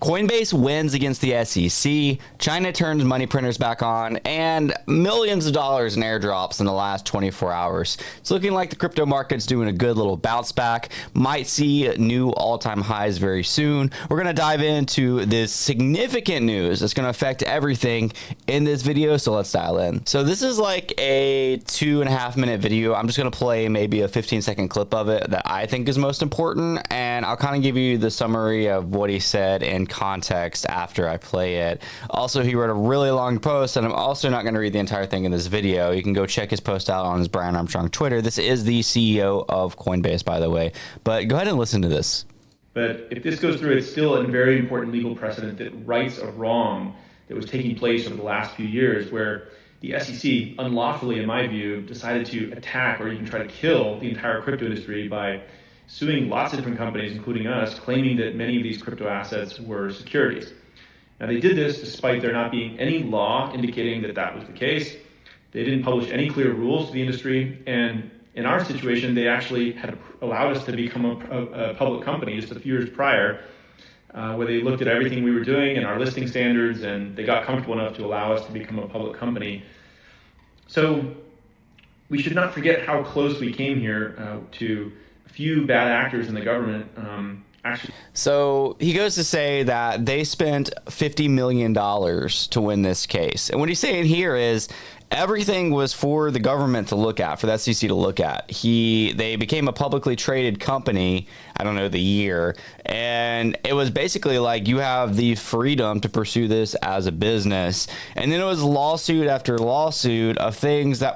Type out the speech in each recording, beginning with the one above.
Coinbase wins against the SEC, China turns money printers back on, and millions of dollars in airdrops in the last 24 hours. It's looking like the crypto market's doing a good little bounce back. Might see new all-time highs very soon. We're going to dive into this significant news that's going to affect everything in this video, so let's dial in. So this is like a 2.5 minute video. I'm just going to play maybe a 15-second clip of it that I think is most important, and I'll kind of give you the summary of what he said in context after I play it. Also, he wrote a really long post, and I'm also not going to read the entire thing in this video. You can go check his post out on his Brian Armstrong Twitter. This is the CEO of Coinbase, by the way, but go ahead and listen to this. But if this goes through, it's still a very important legal precedent that rights a wrong that was taking place over the last few years, where the SEC, unlawfully in my view, decided to attack or even try to kill the entire crypto industry by suing lots of different companies, including us, claiming that many of these crypto assets were securities. Now, they did this despite there not being any law indicating that that was the case. They didn't publish any clear rules to the industry, and in our situation, they actually had allowed us to become a public company just a few years prior, where they looked at everything we were doing and our listing standards, and they got comfortable enough to allow us to become a public company. So we should not forget how close we came here to few bad actors in the government actually. So he goes to say that they spent $50 million to win this case. And what he's saying here is everything was for the government to look at, for the SEC to look at. They became a publicly traded company, I don't know the year, and it was basically like you have the freedom to pursue this as a business. And then it was lawsuit after lawsuit of things that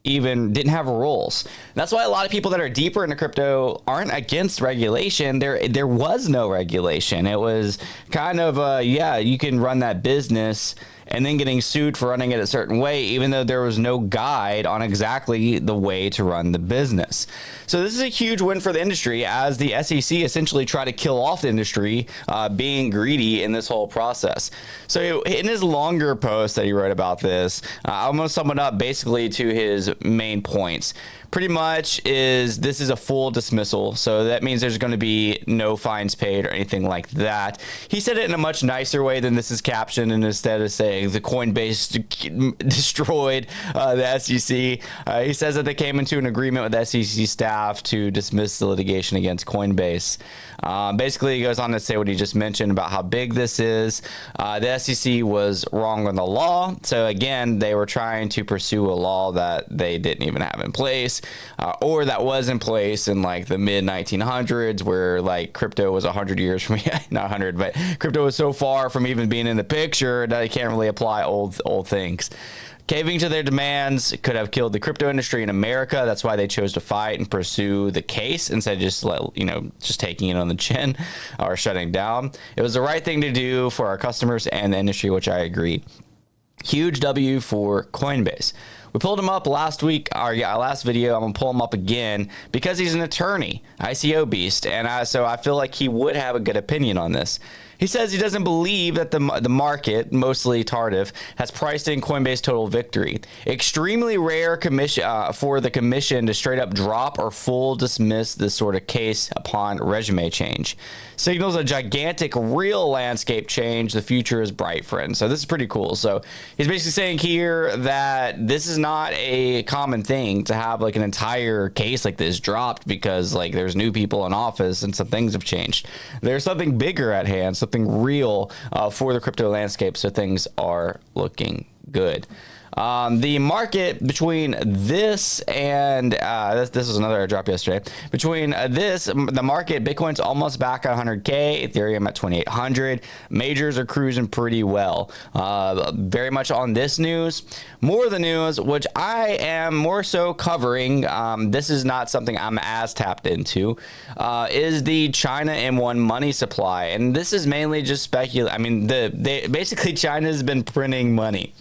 didn't have rules. That's why a lot of people that are deeper into crypto aren't against regulation. There was no regulation. It was kind of you can run that business and then getting sued for running it a certain way, even though there was no guide on exactly the way to run the business. So this is a huge win for the industry, as the SEC essentially tried to kill off the industry, being greedy in this whole process. So in his longer post that he wrote about this, I'm going to sum it up basically to his main points. Pretty much this is a full dismissal, so that means there's going to be no fines paid or anything like that. He said it in a much nicer way than this is captioned, and instead of saying the Coinbase destroyed the SEC, he says that they came into an agreement with the SEC staff to dismiss the litigation against Coinbase. Basically, he goes on to say what he just mentioned about how big this is. The SEC was wrong on the law, so again, they were trying to pursue a law that they didn't even have in place. Or that was in place in like the mid 1900s, where like crypto was 100 years from not 100, but crypto was so far from even being in the picture that you can't really apply old things. Caving to their demands could have killed the crypto industry in America. That's why they chose to fight and pursue the case instead of just taking it on the chin or shutting down. It was the right thing to do for our customers and the industry, which I agree. Huge W for Coinbase. We pulled him up last week, our last video. I'm going to pull him up again because he's an attorney, ICO beast, and so I feel like he would have a good opinion on this. He says he doesn't believe that the market, mostly Tardif, has priced in Coinbase total victory. Extremely rare for the commission to straight up drop or full dismiss this sort of case upon resume change. Signals a gigantic real landscape change. The future is bright, friends. So this is pretty cool. So he's basically saying here that this is not a common thing to have like an entire case like this dropped because like there's new people in office and some things have changed. There's something bigger at hand, something real for the crypto landscape. So things are looking good. The market between this and this was another I dropped yesterday. Between the market, Bitcoin's almost back at 100K, Ethereum at 2,800. Majors are cruising pretty well. Very much on this news. More of the news, which I am more so covering, this is not something I'm as tapped into, is the China M1 money supply. And this is mainly just speculation. I mean, basically China's been printing money.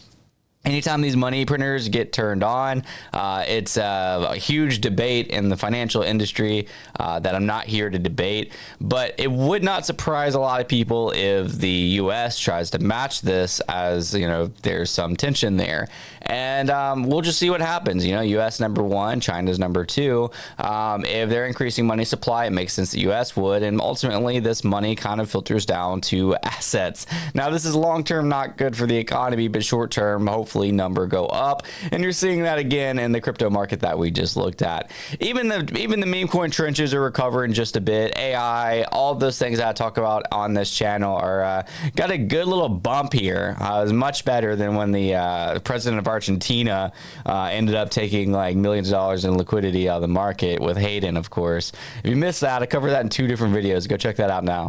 Anytime these money printers get turned on, it's a huge debate in the financial industry that I'm not here to debate. But it would not surprise a lot of people if the U.S. tries to match this, as you know, there's some tension there. and we'll just see what happens. You know, U.S. number one, China's number two. If they're increasing money supply, it makes sense the U.S. would, and ultimately this money kind of filters down to assets. Now, this is long-term not good for the economy, but short-term, hopefully number go up, and you're seeing that again in the crypto market that we just looked at. Even the meme coin trenches are recovering just a bit. AI, all those things that I talk about on this channel are got a good little bump here. It was much better than when the president of Argentina ended up taking like millions of dollars in liquidity out of the market with Hayden, of course. If you missed that, I covered that in 2 different videos. Go check that out now.